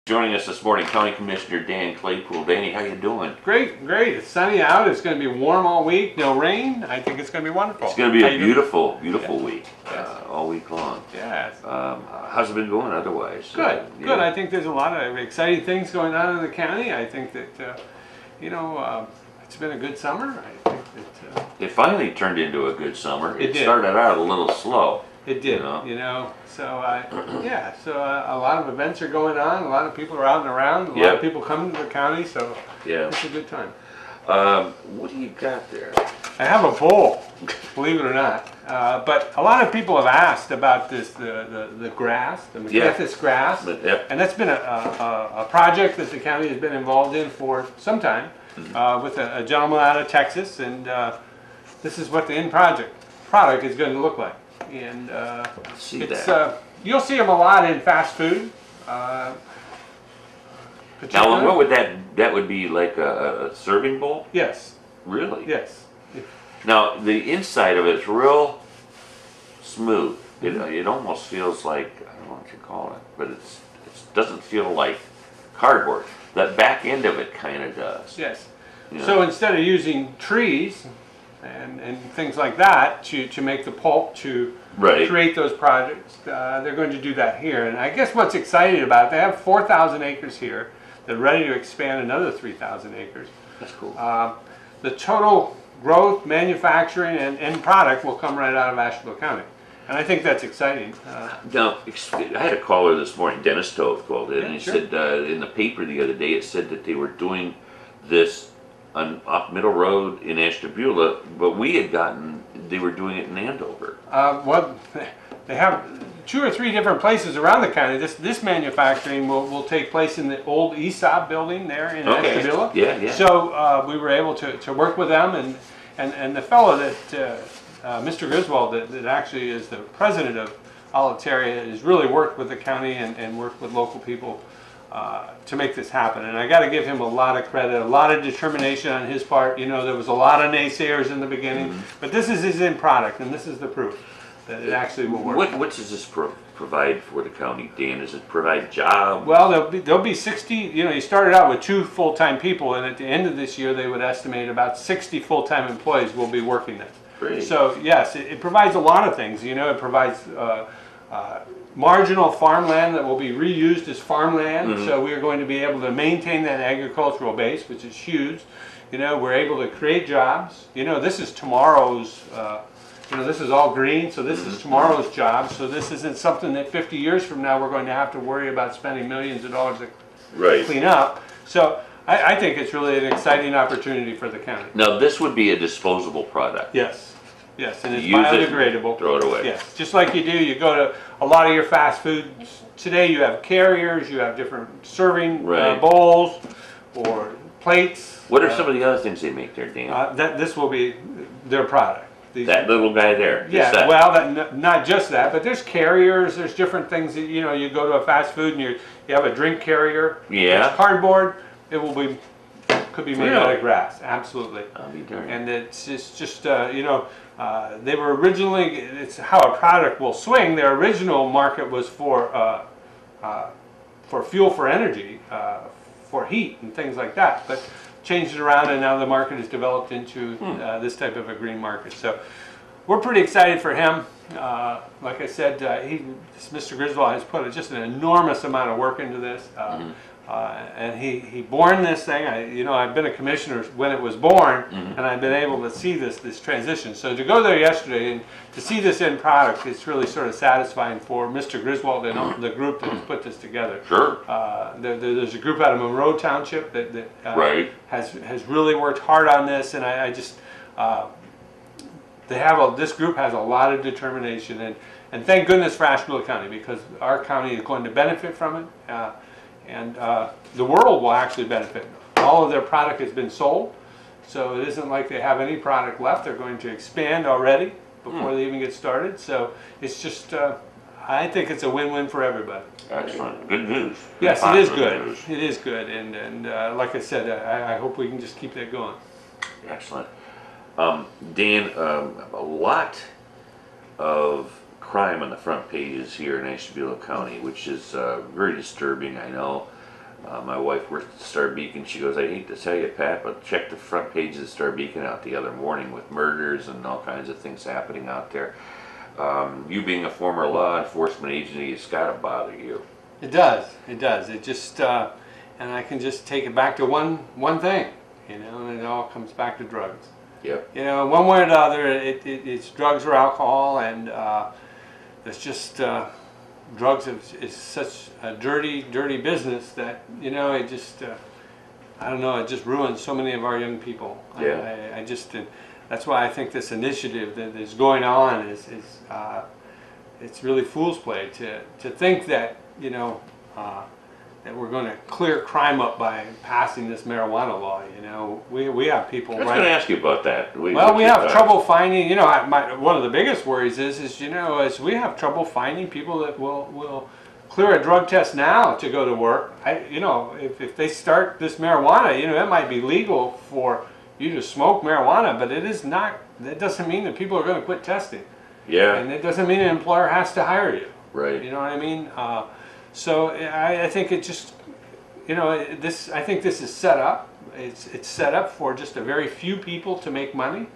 Joining us this morning, County Commissioner Dan Claypool. Danny, how you doing? Great, great. It's sunny out. It's going to be warm all week. No rain. I think it's going to be wonderful. It's going to be a beautiful week, Yes. all week long. Yes. How's it been going otherwise? Good, good. I think there's a lot of exciting things going on in the county. I think that, it's been a good summer. I think that it finally turned into a good summer. It did. Started out a little slow. it did. So a lot of events are going on. A lot of people are out and around. A lot of people coming to the county. So it's a good time. What do you got there? I have a bowl, believe it or not. But a lot of people have asked about the grass, the McCathis grass, and that's been a project that the county has been involved in for some time with a gentleman out of Texas, and this is what the end product is going to look like. And you'll see them a lot in fast food. Now, what would that would be like a serving bowl? Yes. Really? Yes. Now, the inside of it's real smooth. It almost feels like, I don't know what you call it, but it doesn't feel like cardboard. That back end of it kind of does. Yes. So instead of using trees and things like that to make the pulp to create those projects, they're going to do that here. And I guess what's exciting about it, they have 4,000 acres here. They're ready to expand another 3,000 acres. That's cool. The total growth, manufacturing, and end product will come right out of Ashtabula County. And I think that's exciting. Now, I had a caller this morning, Dennis Tove called in, and he said in the paper the other day, it said that they were doing this off Middle Road in Ashtabula, but we had gotten, they were doing it in Andover. Well, they have 2 or 3 different places around the county. This manufacturing will take place in the old ESOP building there in Ashtabula. Yeah. So we were able to work with them, and the fellow that Mr. Griswold, that actually is the president of Alitaria, has really worked with the county and worked with local people to make this happen. And I got to give him a lot of credit, a lot of determination on his part. You know, there was a lot of naysayers in the beginning, but this is his end product, and this is the proof that it actually will work. What does this provide for the county, Dan? Does it provide jobs? Well, there'll be 60, you started out with 2 full-time people, and at the end of this year they would estimate about 60 full-time employees will be working this. Great. So yes, it provides a lot of things. It provides marginal farmland that will be reused as farmland, so we're going to be able to maintain that agricultural base, which is huge. We're able to create jobs. This is tomorrow's, this is all green, so this is tomorrow's jobs. So this isn't something that 50 years from now we're going to have to worry about spending millions of dollars to clean up. So I think it's really an exciting opportunity for the county. Now, this would be a disposable product. Yes. Yes, and it's Use biodegradable. Throw it away. Yes, just like you go to a lot of your fast foods today. You have carriers, you have different serving bowls or plates. What are some of the other things they make there, Dan? This will be their product. That little guy there. Yeah, well, not just that, but there's carriers. There's different things that you go to a fast food and you have a drink carrier. Yeah. It's cardboard. It could be made out of grass. Absolutely. I'll be darned. And it's just they were originally, it's how a product will swing. Their original market was for fuel for energy, for heat and things like that, but changed it around, and now the market has developed into this type of a green market. So we're pretty excited for him. Like I said, Mr. Griswold has put just an enormous amount of work into this. And he born this thing. I've been a commissioner when it was born, and I've been able to see this transition. So to go there yesterday and to see this end product, it's really sort of satisfying for Mr. Griswold and the group that has put this together. Sure. There's a group out of Monroe Township that has really worked hard on this, and I just this group has a lot of determination, and thank goodness for Ashtabula County, because our county is going to benefit from it. And the world will actually benefit. All of their product has been sold, so it isn't like they have any product left. They're going to expand already before they even get started. So it's just, I think it's a win-win for everybody. Excellent. Good news. Yes, it is good. It is good. And like I said, I hope we can just keep that going. Excellent. Dan, a lot of crime on the front pages here in Ashtabula County, which is very disturbing, I know. My wife works at the Star Beacon. She goes, I hate to tell you, Pat, but check the front page of the Star Beacon out the other morning with murders and all kinds of things happening out there. You being a former law enforcement agency, it's got to bother you. It does. It does. It just, and I can just take it back to one thing, you know, and it all comes back to drugs. Yep. You know, one way or the other, it's drugs or alcohol, and it's just drugs is such a dirty business that, you know, it just I don't know, it just ruins so many of our young people. Yeah. I just that's why I think this initiative that is going on is it's really fool's play to think that, you know, that we're going to clear crime up by passing this marijuana law. You know, we have people. I was going to ask you about that. We have trouble finding. You know, one of the biggest worries is you know, is we have trouble finding people that will clear a drug test now to go to work. You know, if they start this marijuana, you know, it might be legal for you to smoke marijuana, but it is not. That doesn't mean that people are going to quit testing. Yeah. And it doesn't mean an employer has to hire you. Right. You know what I mean? So I think it just, you know, I think this is set up. It's set up for just a very few people to make money,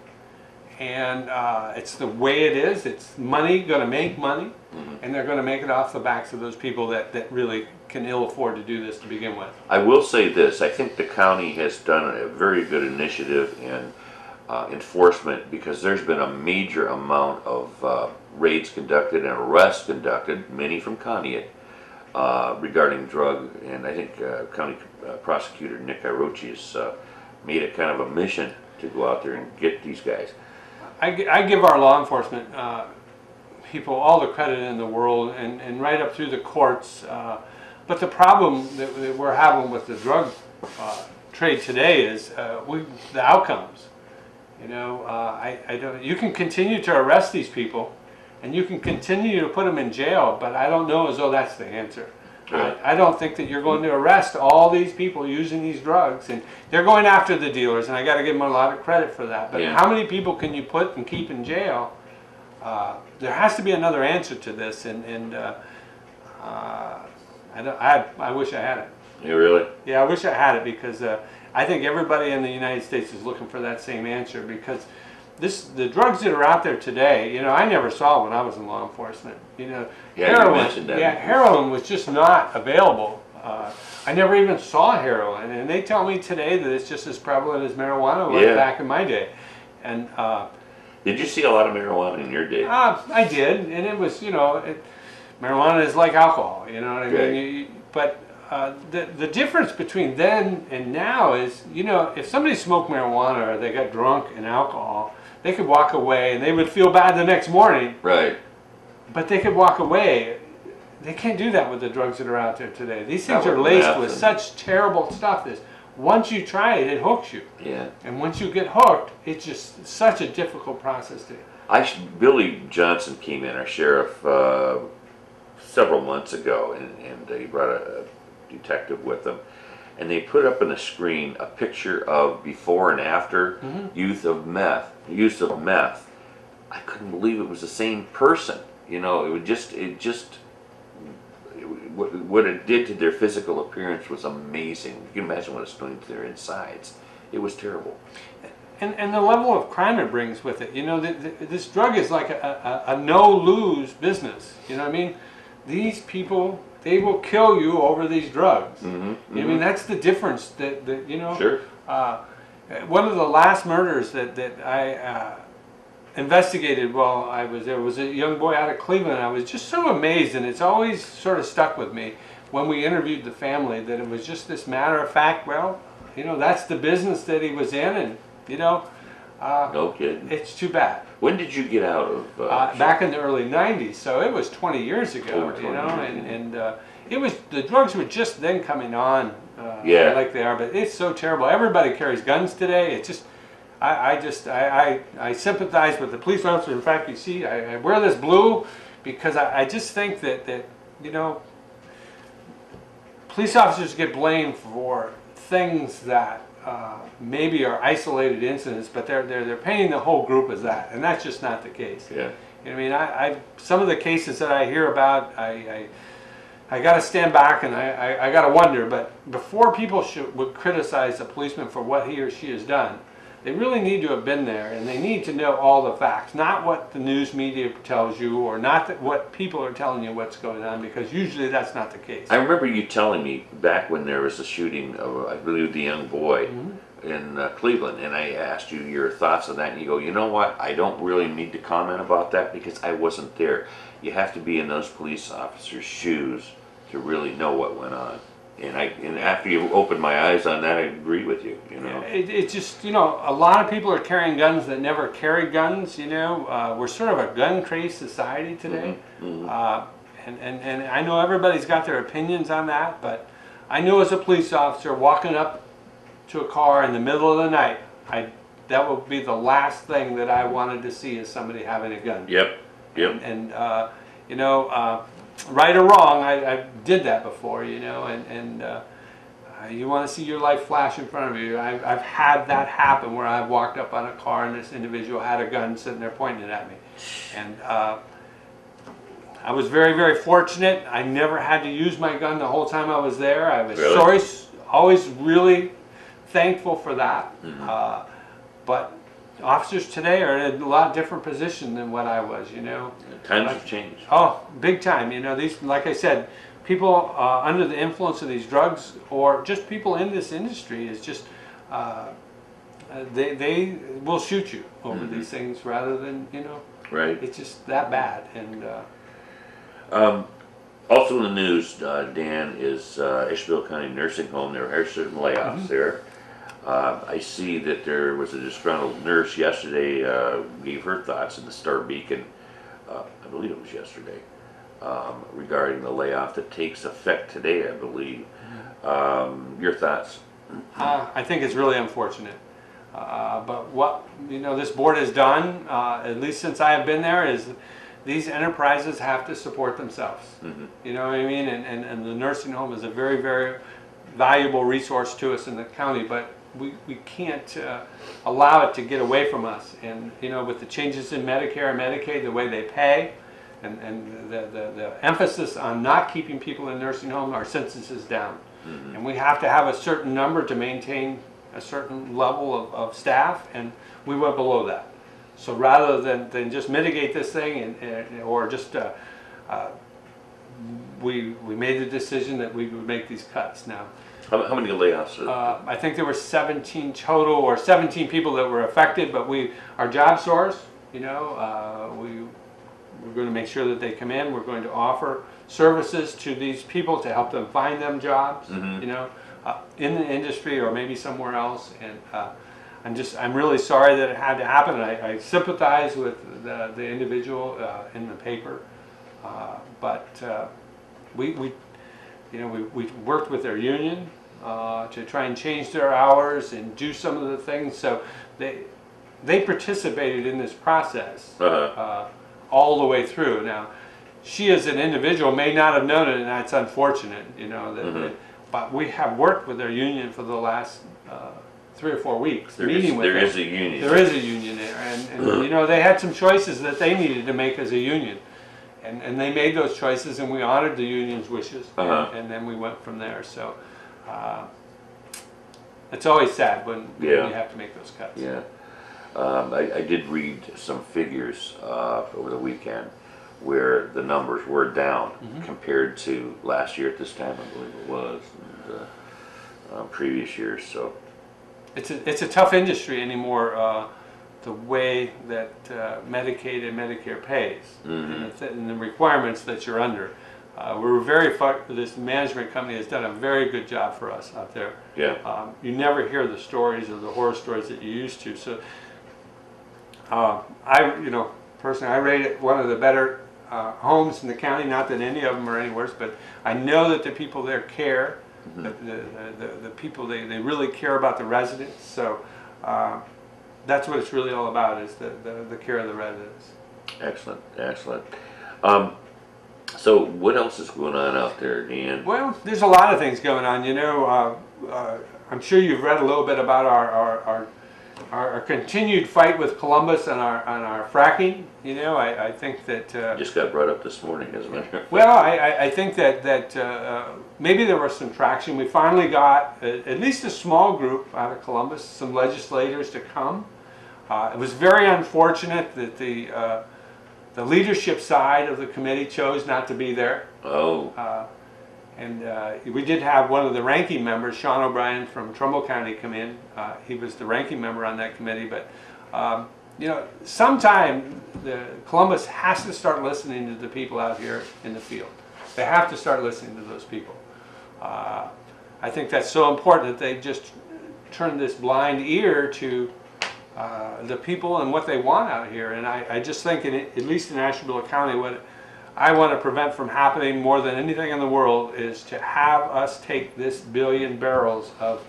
and it's the way it is. It's money going to make money, and they're going to make it off the backs of those people that really can ill afford to do this to begin with. I will say this: I think the county has done a very good initiative in enforcement, because there's been a major amount of raids conducted and arrests conducted, many from Conneaut, regarding drug, and I think County Prosecutor Nick Irochi has made it kind of a mission to go out there and get these guys. I give our law enforcement people all the credit in the world, and right up through the courts. But the problem that we're having with the drug trade today is the outcomes. You know, I don't. You can continue to arrest these people, and you can continue to put them in jail, but I don't know as though that's the answer. Right. I don't think that you're going to arrest all these people using these drugs, and they're going after the dealers, and I got to give them a lot of credit for that. But how many people can you put and keep in jail? There has to be another answer to this, and I wish I had it. You really? Yeah, I wish I had it, because I think everybody in the United States is looking for that same answer, because the drugs that are out there today, you know, I never saw when I was in law enforcement. You know, you mentioned that. Yeah, heroin was just not available. I never even saw heroin, and they tell me today that it's just as prevalent as marijuana was back in my day. And did you see a lot of marijuana in your day? I did, and it was, you know, marijuana is like alcohol. You know what I mean? But the difference between then and now is, you know, if somebody smoked marijuana or they got drunk in alcohol, they could walk away and they would feel bad the next morning. Right. But they could walk away. They can't do that with the drugs that are out there today. These things are laced with such terrible stuff that once you try it, it hooks you. Yeah. And once you get hooked, it's just such a difficult process to. Billy Johnson came in, our sheriff, several months ago, and he brought a detective with him, and they put up on the screen a picture of before and after use of meth. I couldn't believe it was the same person. You know, what it did to their physical appearance was amazing. You can imagine what it's doing to their insides. It was terrible. And the level of crime it brings with it. You know, this drug is like a no-lose business. You know what I mean? These people, they will kill you over these drugs. I mean, that's the difference that you know. Sure. One of the last murders that I investigated while I was there was a young boy out of Cleveland. I was just so amazed, and it's always sort of stuck with me when we interviewed the family, that it was just this matter of fact, well, you know, that's the business that he was in, and, you know, no kidding. It's too bad. When did you get out of? Back in the early '90s, so it was 20 years ago. Over 20 you know, years, and it was, the drugs were just then coming on, like they are. But it's so terrible. Everybody carries guns today. It's just, I sympathize with the police officers. In fact, you see, I wear this blue because I just think that you know, police officers get blamed for things that maybe are isolated incidents, but they're painting the whole group as that, and that's just not the case. Yeah. You know what I mean? Some of the cases that I hear about, I got to stand back and I got to wonder, but before people would criticize a policeman for what he or she has done, they really need to have been there, and they need to know all the facts, not what the news media tells you, or not what people are telling you what's going on, because usually that's not the case. I remember you telling me back when there was a shooting of, I believe, the young boy in Cleveland, and I asked you your thoughts on that, and you go, you know what, I don't really need to comment about that because I wasn't there. You have to be in those police officers' shoes to really know what went on. And after you opened my eyes on that, I agree with you. You know, it's just, you know, a lot of people are carrying guns that never carried guns. You know, we're sort of a gun-crazed society today, and I know everybody's got their opinions on that, but I know as a police officer walking up to a car in the middle of the night, that would be the last thing that I wanted to see is somebody having a gun. Yep. And you know. Right or wrong, I did that before, you know, and you want to see your life flash in front of you. I've had that happen where I've walked up on a car and this individual had a gun sitting there pointing it at me. And I was very, very fortunate. I never had to use my gun the whole time I was there. I was always really thankful for that. But officers today are in a lot different position than what I was, you know. Times have changed. Oh, big time. You know, these, like I said, people under the influence of these drugs, or just people in this industry, is just they will shoot you over these things rather than, you know. Right. It's just that bad. And also in the news, Dan, is Ashtabula County Nursing Home. There are certain layoffs there. I see that there was a disgruntled nurse yesterday, gave her thoughts in the Star Beacon, I believe it was yesterday, regarding the layoff that takes effect today, I believe. Your thoughts? I think it's really unfortunate. But what, you know, this board has done, at least since I have been there, is these enterprises have to support themselves. You know what I mean? And the nursing home is a very, very valuable resource to us in the county, but we can't allow it to get away from us. And you know, with the changes in Medicare and Medicaid, the way they pay, and the emphasis on not keeping people in nursing home, our census is down. And we have to have a certain number to maintain a certain level of staff, and we went below that. So rather than just mitigate this thing or just we made the decision that we would make these cuts now. How many layoffs? I think there were 17 total, or 17 people that were affected, but our job source, you know, we're going to make sure that they come in. We're going to offer services to these people to help them find them jobs, you know, in the industry or maybe somewhere else. And I'm really sorry that it had to happen. I sympathize with the individual in the paper, but we worked with their union to try and change their hours and do some of the things. So they participated in this process all the way through. Now, she as an individual may not have known it, and that's unfortunate, you know. But we have worked with their union for the last 3 or 4 weeks. There is a union. There is a union there, and you know, they had some choices that they needed to make as a union. And they made those choices, and we honored the union's wishes, and then we went from there. So it's always sad when you have to make those cuts. Yeah, I did read some figures over the weekend where the numbers were down compared to last year at this time, I believe it was, and previous years. So it's a tough industry anymore. The way that Medicaid and Medicare pays, and the requirements that you're under. We're this management company has done a very good job for us out there. Yeah. You never hear the stories or the horror stories that you used to. So personally, I rate it one of the better homes in the county. Not that any of them are any worse, but I know that the people there care. The people, they really care about the residents. So that's what it's really all about, is the care of the residents. Excellent, excellent. So what else is going on out there, Dan? Well, there's a lot of things going on. You know, I'm sure you've read a little bit about our our continued fight with Columbus on our fracking. You know, I think that Just got brought up this morning, isn't it? well, I think that maybe there was some traction. We finally got at least a small group out of Columbus, some legislators to come. It was very unfortunate that the leadership side of the committee chose not to be there. Oh. And we did have one of the ranking members, Sean O'Brien from Trumbull County, come in. He was the ranking member on that committee. But, you know, sometime Columbus has to start listening to the people out here in the field. They have to start listening to those people. I think that's so important that they just turn this blind ear to the people and what they want out here. And I just think, at least in Ashtabula County, what I want to prevent from happening more than anything in the world is to have us take this 1 billion barrels of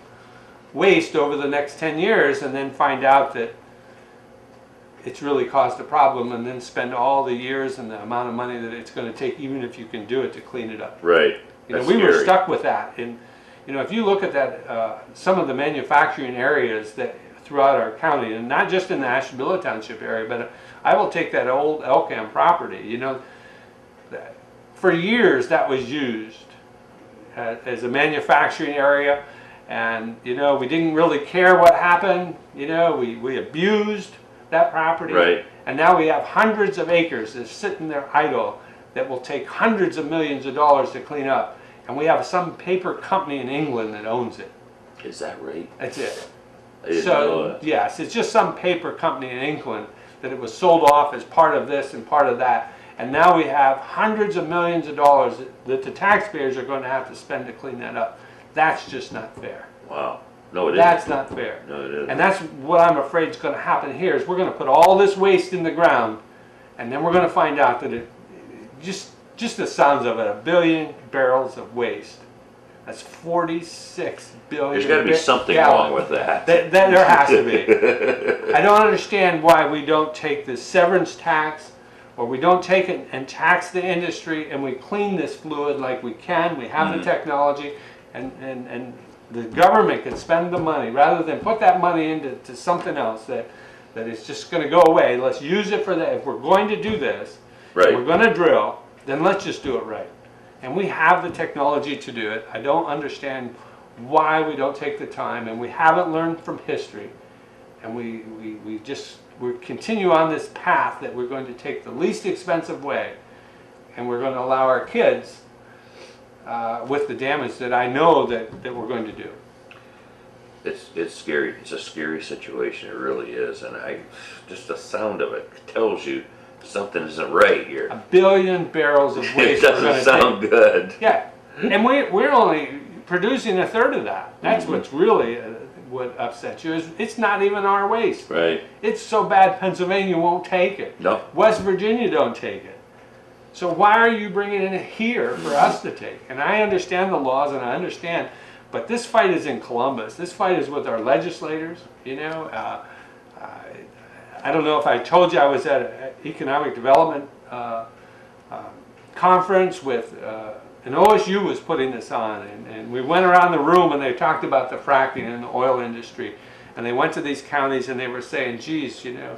waste over the next 10 years and then find out that it's really caused a problem, and then spend all the years and the amount of money that it's going to take, even if you can do it, to clean it up. Right. You know, we were stuck with that. And you know, if you look at that, some of the manufacturing areas that throughout our county, and not just in the Ashtabula Township area, but I will take that old Elkham property. You know, for years that was used as a manufacturing area, and you know, we didn't really care what happened. You know, we abused that property, right. And now we have hundreds of acres that's sitting there idle that will take hundreds of millions of dollars to clean up, and we have some paper company in England that owns it. Is that right? That's it. I didn't know that. Yes, it's just some paper company in England that it was sold off as part of this and part of that. And now we have hundreds of millions of dollars that the taxpayers are going to have to spend to clean that up. That's just not fair. Wow. No, it isn't. That's not fair. No, it isn't. And that's what I'm afraid is going to happen here, is we're going to put all this waste in the ground, and then we're going to find out that just the sounds of it, 1 billion barrels of waste. That's 46 billion. There's got to be something wrong with that. There has to be. I don't understand why we don't take the severance tax, or we don't take it and tax the industry, and we clean this fluid like we can. We have the technology, and the government can spend the money rather than put that money into something else that is just going to go away. Let's use it for that. If we're going to do this, right. We're going to drill, then let's just do it right. And we have the technology to do it. I don't understand why we don't take the time, and we haven't learned from history, and we continue on this path that we're going to take the least expensive way, and we're going to allow our kids with the damage that I know that we're going to do. It's scary. It's a scary situation. It really is, and just the sound of it tells you something isn't right here. 1 billion barrels of waste. It doesn't sound good. Yeah, and we're only producing a third of that. That's what's really what upsets you. Is it's not even our waste. Right. It's so bad Pennsylvania won't take it. No. West Virginia don't take it. So why are you bringing it here for us to take? And I understand the laws, and I understand, but this fight is in Columbus. This fight is with our legislators. You know, I don't know if I told you I was at an economic development conference with, and OSU was putting this on, and we went around the room and they talked about the fracking in the oil industry, and they went to these counties and they were saying, geez, you know,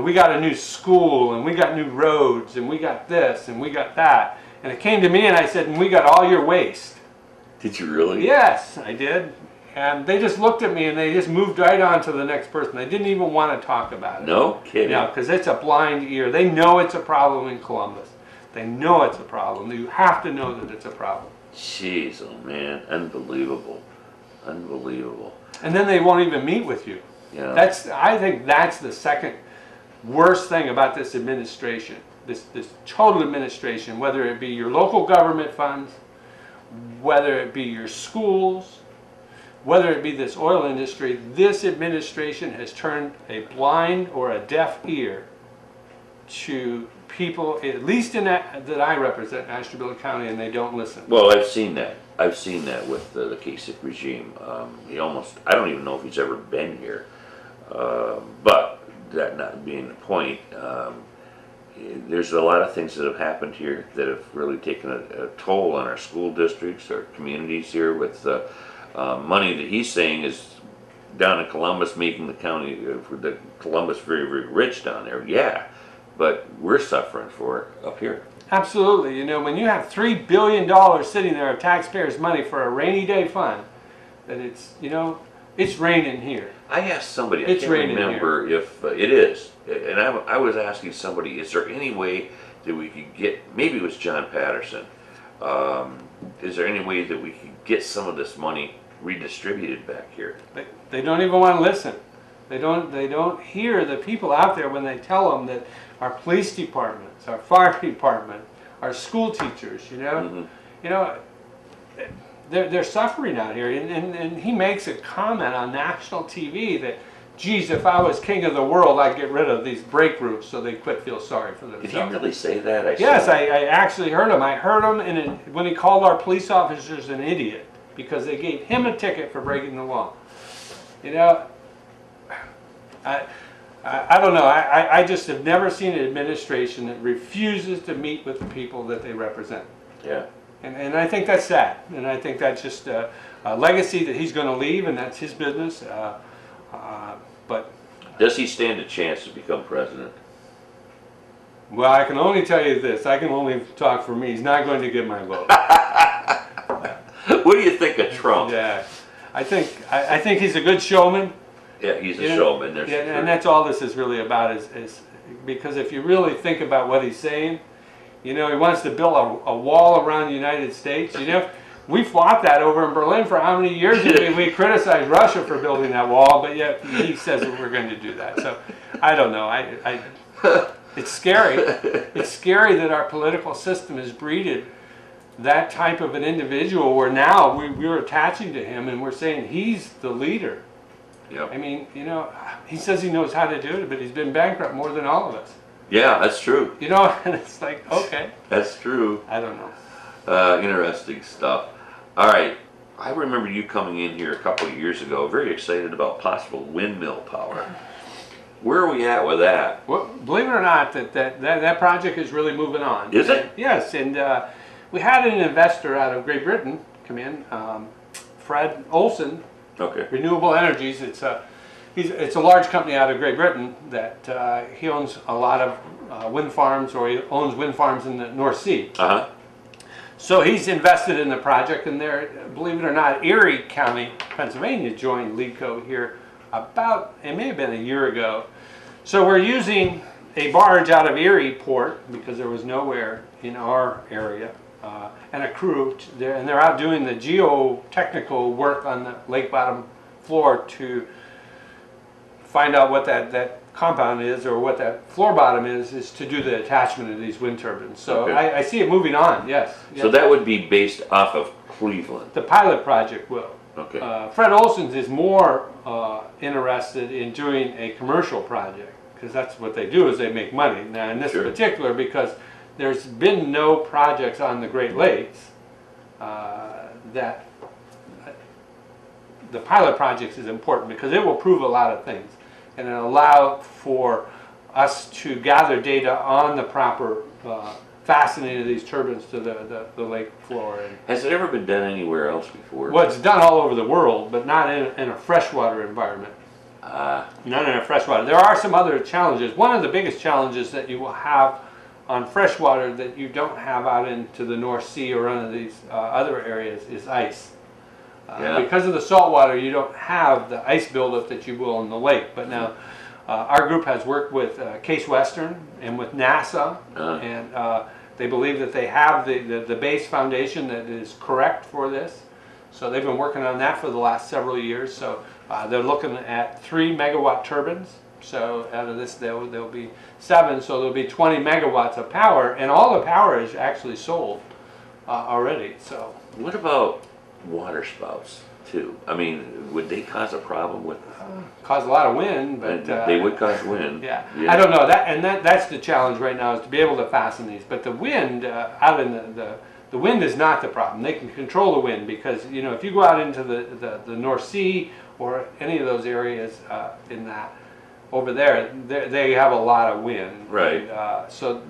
we got a new school, and we got new roads, and we got this, and we got that. And it came to me and I said, and we got all your waste. Did you really? Yes, I did. And they just looked at me and they just moved right on to the next person. They didn't even want to talk about it. No kidding. No, because it's a blind ear. They know it's a problem in Columbus. They know it's a problem. You have to know that it's a problem. Jeez, oh man, unbelievable. Unbelievable. And then they won't even meet with you. Yeah. I think that's the second worst thing about this administration. This total administration, whether it be your local government funds, whether it be your schools, whether it be this oil industry, this administration has turned a blind or a deaf ear to people, at least in that I represent, Ashtabula County, and they don't listen. Well, I've seen that. I've seen that with the Kasich regime. I don't even know if he's ever been here. But that not being the point, there's a lot of things that have happened here that have really taken a toll on our school districts, our communities here with money that he's saying is down in Columbus making the county, the Columbus very, very rich down there, yeah, but we're suffering for it up here. Absolutely. You know, when you have $3 billion sitting there of taxpayers' money for a rainy day fund, that it's, you know, it's raining here. I asked somebody, I It's can't raining remember if it is, and I was asking somebody, is there any way that we could get, maybe it was John Patterson, is there any way that we could get some of this money redistributed back here? They don't even want to listen. They don't hear the people out there when they tell them that our police departments, our fire department, our school teachers, you know, you know, they're suffering out here. And he makes a comment on national TV that, geez, if I was king of the world, I'd get rid of these break roofs so they quit feel sorry for themselves. Did he really say that? Yes, I actually heard him. I heard him when he called our police officers an idiot because they gave him a ticket for breaking the law. You know, I don't know. I just have never seen an administration that refuses to meet with the people that they represent. Yeah. And I think that's sad. And I think that's just a legacy that he's going to leave, and that's his business. But does he stand a chance to become president? Well, I can only tell you this. I can only talk for me. He's not going to get my vote. What do you think of Trump? Yeah, I think he's a good showman. Yeah, he's a showman. Yeah, and that's all this is really about is because if you really think about what he's saying, you know, he wants to build a wall around the United States. You know, we fought that over in Berlin for how many years? We criticized Russia for building that wall, but yet he says that we're going to do that. So I don't know. It's scary. It's scary that our political system has breeded that type of an individual where now we're attaching to him and we're saying he's the leader. Yep. I mean, you know, he says he knows how to do it, but he's been bankrupt more than all of us. Yeah, that's true. You know, and it's like, okay. That's true. I don't know. Interesting stuff. All right. I remember you coming in here a couple of years ago, very excited about possible windmill power. Where are we at with that? Well, believe it or not, that project is really moving on. Is it? Yes, and we had an investor out of Great Britain come in, Fred Olson. Okay. Renewable Energies. It's a large company out of Great Britain that he owns a lot of wind farms, or he owns wind farms in the North Sea. Uh-huh. So he's invested in the project, and there, believe it or not, Erie County, Pennsylvania joined LEEDCO here about, it may have been a year ago. So we're using a barge out of Erie Port because there was nowhere in our area, and a crew there, and they're out doing the geotechnical work on the lake bottom floor to find out what that compound is, or what that floor bottom is to do the attachment of these wind turbines. So okay. I see it moving on, yes. So that would be based off of Cleveland. The pilot project will. Okay. Fred Olson's is more interested in doing a commercial project, because that's what they do, is they make money. Now in this particular, because there's been no projects on the Great Lakes that the pilot project is important, because it will prove a lot of things, and it'll allow for us to gather data on the proper fastening of these turbines to the lake floor. And has it ever been done anywhere else before? well, it's done all over the world, but not in a freshwater environment. Not in a freshwater. There are some other challenges. One of the biggest challenges that you will have on freshwater that you don't have out into the North Sea or one of these other areas is ice. Because of the salt water, you don't have the ice buildup that you will in the lake. But now, our group has worked with Case Western and with NASA, and they believe that they have the base foundation that is correct for this. So they've been working on that for the last several years. So they're looking at 3 megawatt turbines. So out of this, there'll be 7. So there'll be 20 megawatts of power, and all the power is actually sold already. So what about water spouts too? I mean, would they cause a problem with? Cause a lot of wind, but they would cause wind. Yeah, I don't know that, and that's the challenge right now, is to be able to fasten these. But the wind out in the wind is not the problem. They can control the wind, because you know, if you go out into the North Sea or any of those areas in that over there, they have a lot of wind. Right. And, so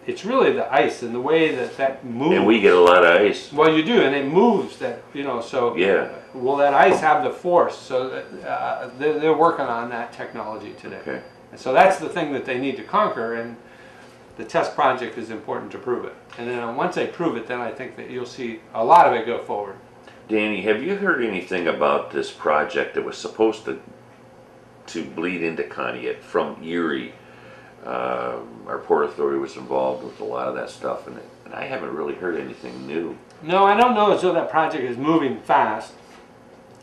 it's really the ice and the way that moves. And we get a lot of ice. Well, you do, and it moves. That so Yeah. Will that ice have the force? So that, they're working on that technology today. Okay. And so that's the thing that they need to conquer, and the test project is important to prove it. And then once they prove it, then I think that you'll see a lot of it go forward. Danny, have you heard anything about this project that was supposed to bleed into Conneaut from Erie? Our Port Authority was involved with a lot of that stuff, and I haven't really heard anything new. No, I don't know as though that project is moving fast.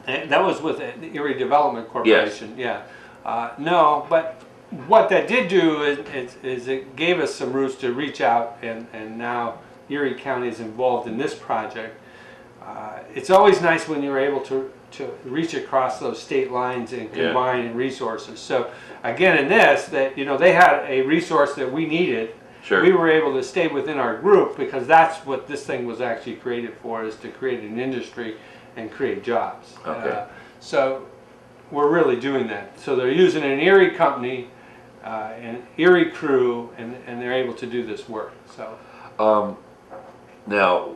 That was with the Erie Development Corporation. Yes. Yeah. No, but what that did do is it gave us some routes to reach out, and now Erie County is involved in this project. It's always nice when you're able to reach across those state lines and combine resources. So again, in this, that they had a resource that we needed. Sure. We were able to stay within our group because that's what this thing was actually created for, is to create an industry and create jobs. Okay. So we're really doing that. So they're using an Erie company, an Erie crew, and they're able to do this work. So now,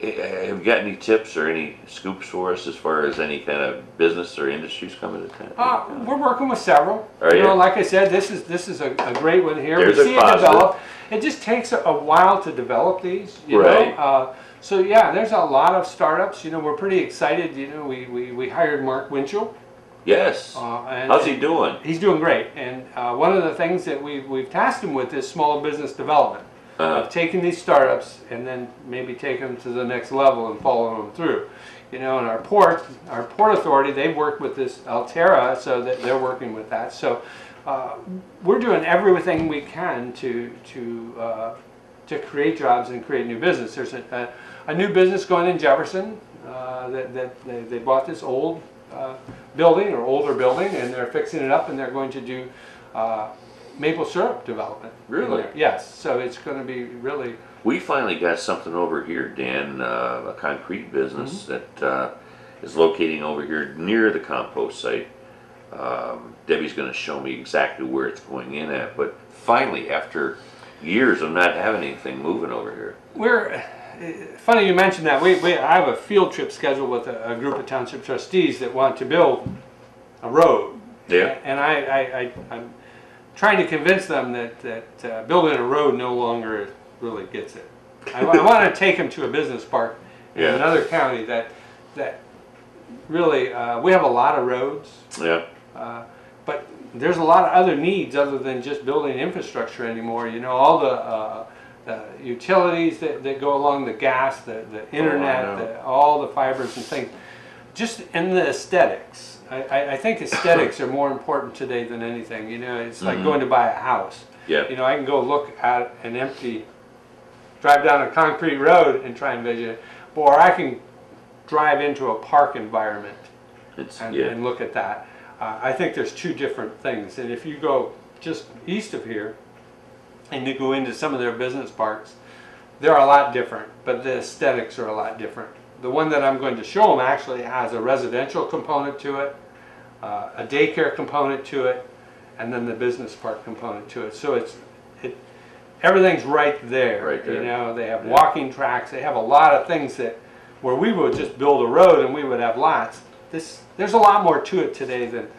have you got any tips or any scoops for us as far as any kind of business or industries coming to town? We're working with several. Are you? Like I said, this is a great one here. There's we a see it positive. develop. It just takes a while to develop these. Right. So yeah, there's a lot of startups. We're pretty excited. We hired Mark Winchell. Yes. How's he doing? He's doing great. And one of the things that we've tasked him with is small business development. Of taking these startups and then maybe take them to the next level and follow them through. And our port authority, they've worked with this Altera, so that they're working with that. So we're doing everything we can to create jobs and create new business. There's a new business going in Jefferson that they bought this old building or older building, and they're fixing it up, and they're going to do maple syrup development. Really? Yes. So it's going to be really. We finally got something over here, Dan, a concrete business that is locating over here near the compost site. Debbie's going to show me exactly where it's going in at, but finally, after years of not having anything moving over here. Funny you mentioned that. I have a field trip scheduled with a group of township trustees that want to build a road. Yeah. And I'm trying to convince them that building a road no longer really gets it. I want to take them to a business park in another county that really, we have a lot of roads. Yeah. But there's a lot of other needs other than just building infrastructure anymore. All the utilities that go along, the gas, the internet, all the fibers and things. Just in the aesthetics. I think aesthetics are more important today than anything. It's like going to buy a house. Yeah. I can go look at an drive down a concrete road and try and vision it, or I can drive into a park environment and look at that. I think there's two different things. And if you go just east of here and you go into some of their business parks, they're a lot different, but the aesthetics are a lot different. The one that I'm going to show them actually has a residential component to it, a daycare component to it, and then the business park component to it. So everything's right there. Right there. They have walking tracks. They have a lot of things where we would just build a road and we would have lots. There's a lot more to it today than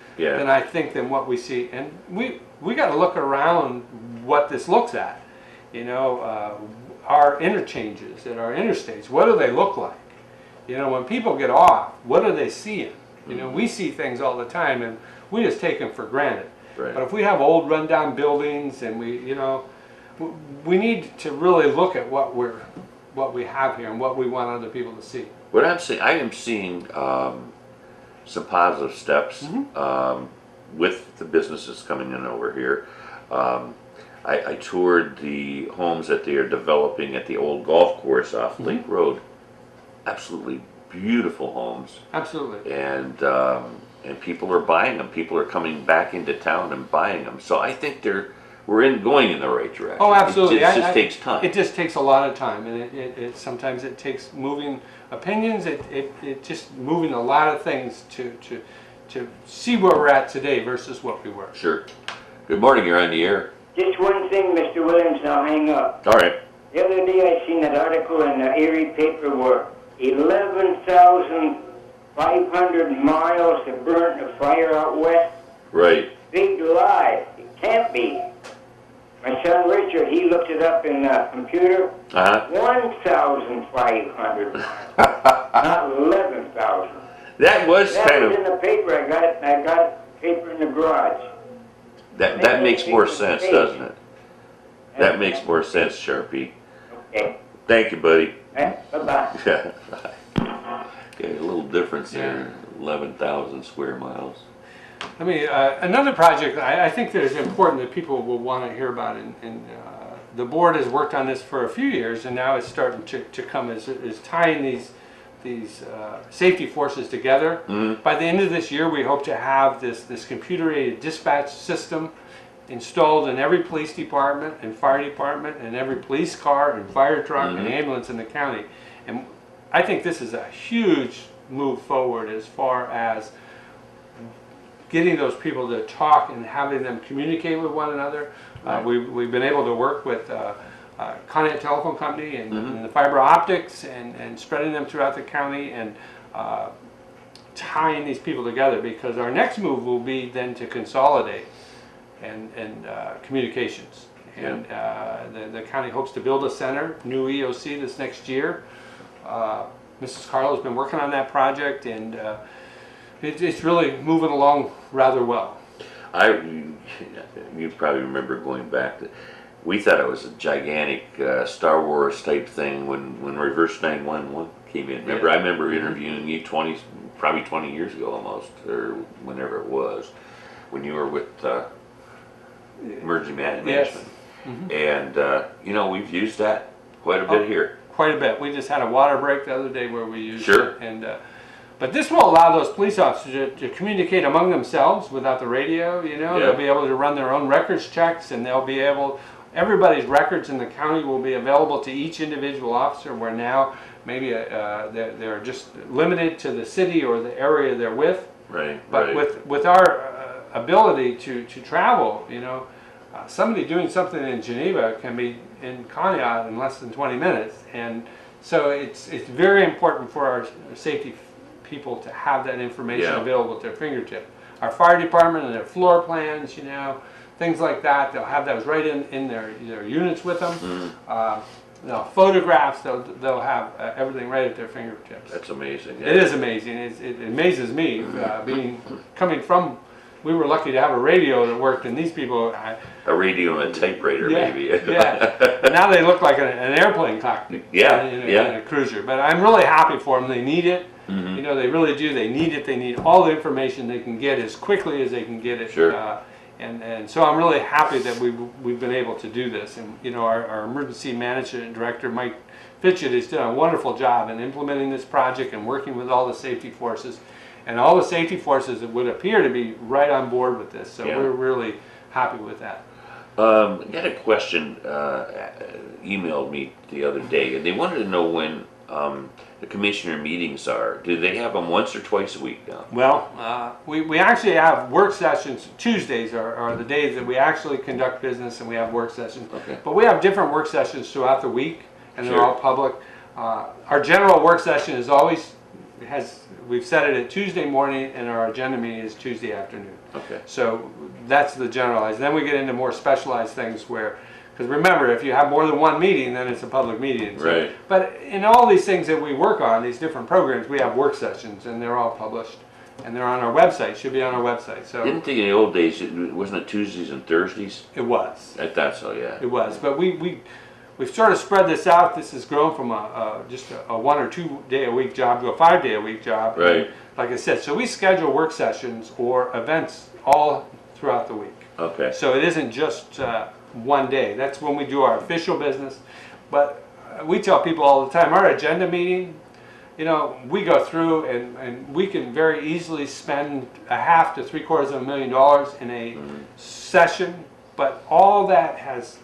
I think than what we see. And we got to look around what this looks at. Our interchanges at our interstates. What do they look like? When people get off, what are they seeing? We see things all the time and we just take them for granted. Right. But if we have old rundown buildings and we need to really look at what we have here and what we want other people to see. What I'm saying, I am seeing some positive steps with the businesses coming in over here. I toured the homes that they are developing at the old golf course off Lake Road. Absolutely beautiful homes. Absolutely. And people are buying them. People are coming back into town and buying them. So I think we're going in the right direction. Oh, absolutely. It just takes time. It just takes a lot of time, and it sometimes it takes moving opinions. It just moving a lot of things to see where we're at today versus what we were. Sure. Good morning. You're on the air. Just one thing, Mr. Williams, and I'll hang up. All right. The other day I seen that article in the Erie paper where 11,500 miles have burnt in a fire out west. Right. Big lie. It can't be. My son Richard, he looked it up in the computer. 1,500 miles, not 11,000. That was That kind was of, in the paper. I got paper in the garage. that makes more sense, doesn't it? That makes more sense, Sharpie. Okay. Thank you, buddy. Bye-bye. Yeah. Okay, a little difference there, 11,000 square miles. I mean, another project I think that is important that people will want to hear about, and the board has worked on this for a few years, and now it's starting to come, is tying these safety forces together. Mm-hmm. By the end of this year, we hope to have this computer-aided dispatch system installed in every police department and fire department and every police car and fire truck and ambulance in the county. And I think this is a huge move forward as far as getting those people to talk and having them communicate with one another. Right. We've been able to work with Con Ed Telephone Company and the fiber optics and spreading them throughout the county and tying these people together, because our next move will be then to consolidate and communications. And the county hopes to build a center, new EOC, this next year. Mrs. Carlo's been working on that project, and it's really moving along rather well. You probably remember going back to, we thought it was a gigantic Star Wars type thing when Reverse 911 came in. Remember, I remember interviewing you probably 20 years ago almost, or whenever it was, when you were with Emergency Management. Yes. And we've used that quite a bit here. Quite a bit. We just had a water break the other day where we used Sure. it. And but this will allow those police officers to communicate among themselves without the radio. They'll be able to run their own records checks, and everybody's records in the county will be available to each individual officer, where now maybe they're just limited to the city or the area they're with. Right. But with our ability to travel, somebody doing something in Geneva can be in Conneaut in less than 20 minutes. And so it's very important for our safety people to have that information available at their fingertip. Our fire department and their floor plans, things like that, they'll have those right in their units with them. Photographs, they'll have everything right at their fingertips. That's amazing. It is amazing. It amazes me, coming from. We were lucky to have a radio that worked, and these people. A radio and a typewriter, maybe. Yeah. And now they look like an airplane cockpit. In a cruiser. But I'm really happy for them. They need it. They really do. They need it. They need all the information they can get as quickly as they can get it. Sure. And so I'm really happy that we've been able to do this. And our emergency management director, Mike Fitchett, has done a wonderful job in implementing this project and working with all the safety forces. And all the safety forces would appear to be right on board with this. So we're really happy with that. I got a question emailed me the other day, and they wanted to know when the commissioner meetings are. Do they have them once or twice a week now? Well, we actually have work sessions. Tuesdays are the days that we actually conduct business, and we have work sessions. Okay. But we have different work sessions throughout the week, and they're all public. Our general work session is always we've set it at Tuesday morning, and our agenda meeting is Tuesday afternoon. Okay. So that's the generalized. Then we get into more specialized things because remember, if you have more than one meeting, then it's a public meeting. So, right. But in all these things that we work on, these different programs, we have work sessions, and they're all published, and they're on our website. Should be on our website. So Didn't think in the old days, wasn't it Tuesdays and Thursdays? it was. I thought so, yeah. It was, but we've sort of spread this out. This has grown from just a 1 or 2 day a week job to a 5 day a week job. Right. And like I said, so we schedule work sessions or events all throughout the week. Okay. So it isn't just one day. That's when we do our official business. But we tell people all the time, our agenda meeting, we go through and we can very easily spend $500,000 to $750,000 in a session. But all that's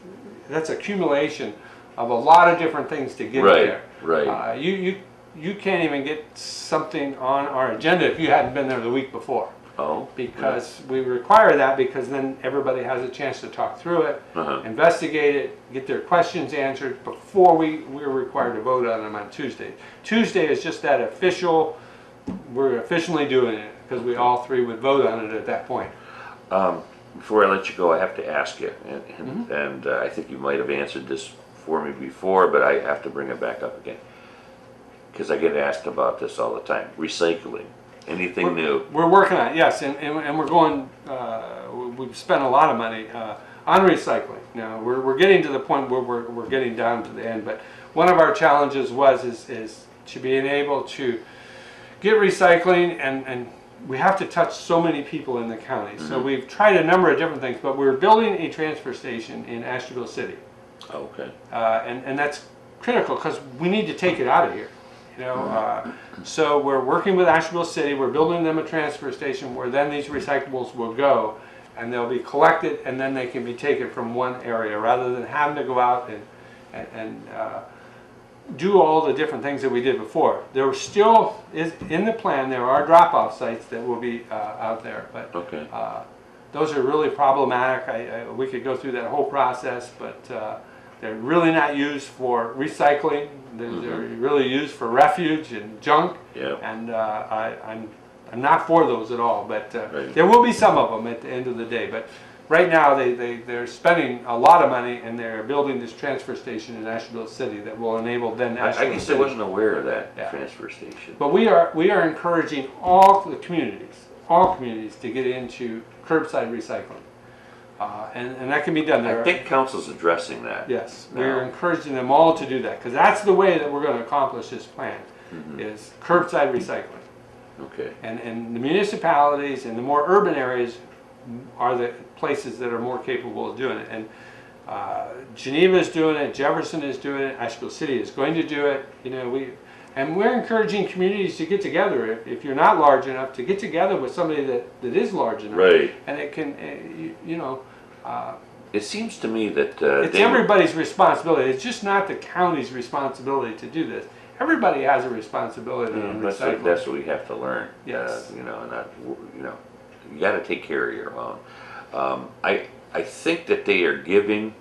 accumulation of a lot of different things to get there. Right. You can't even get something on our agenda if you hadn't been there the week before. Oh. because we require that, because then everybody has a chance to talk through it, investigate it, get their questions answered before we're required to vote on them on Tuesday. Tuesday is just that official, we're officially doing it, because we all three would vote on it at that point. Before I let you go, I have to ask you, and I think you might have answered this for me before, but I have to bring it back up again, because I get asked about this all the time. Recycling, anything new? We're working on it, yes, and we're going, we've spent a lot of money on recycling. Now, we're getting to the point where we're getting down to the end, but one of our challenges is to being able to get recycling, and we have to touch so many people in the county. So we've tried a number of different things, but we're building a transfer station in Ashtabula City. Okay. And that's critical, because we need to take it out of here. You know, so we're working with Ashtabula City. We're building them a transfer station where then these recyclables will go, and they'll be collected, and then they can be taken from one area, rather than having to go out and do all the different things that we did before. There still is in the plan. There are drop-off sites that will be out there, but those are really problematic. We could go through that whole process, but they're really not used for recycling. They're really used for refuge and junk. And I'm not for those at all. But there will be some of them at the end of the day. But right now they're spending a lot of money, and they're building this transfer station in Ashtabula City that will enable then Ashtabula I guess City. I wasn't aware of that transfer station. But we are encouraging all the communities to get into curbside recycling. And that can be done there. I think council's addressing that. Yes, now. we're encouraging them all to do that, because that's the way that we're going to accomplish this plan, is curbside recycling. Okay. And the municipalities and the more urban areas are the places that are more capable of doing it. And Geneva is doing it, Jefferson is doing it, Asheville City is going to do it. You know, we're encouraging communities to get together. If you're not large enough, to get together with somebody that is large enough. Right. And it can, you know. It seems to me that it's everybody's responsibility. It's just not the county's responsibility to do this. Everybody has a responsibility in recycling. That's what we have to learn. Yes. You know, and that, you know, you got to take care of your own. I think that they are giving,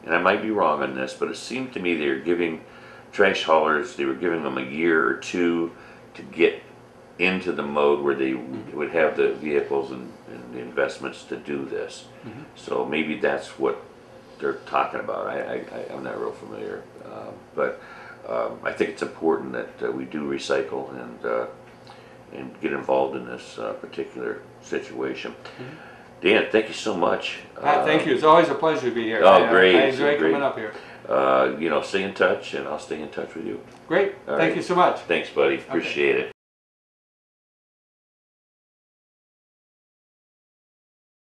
and I might be wrong on this, but it seemed to me they are giving trash haulers, they were giving them a year or two to get into the mode where they would have the vehicles and the investments to do this. So maybe that's what they're talking about. I'm not real familiar, but I think it's important that we do recycle and get involved in this particular situation. Dan, thank you so much. Thank you. It's always a pleasure to be here. Oh, great. I enjoy coming up here. You know, stay in touch, and I'll stay in touch with you. Great. Thank you so much. Thanks, buddy. Appreciate it.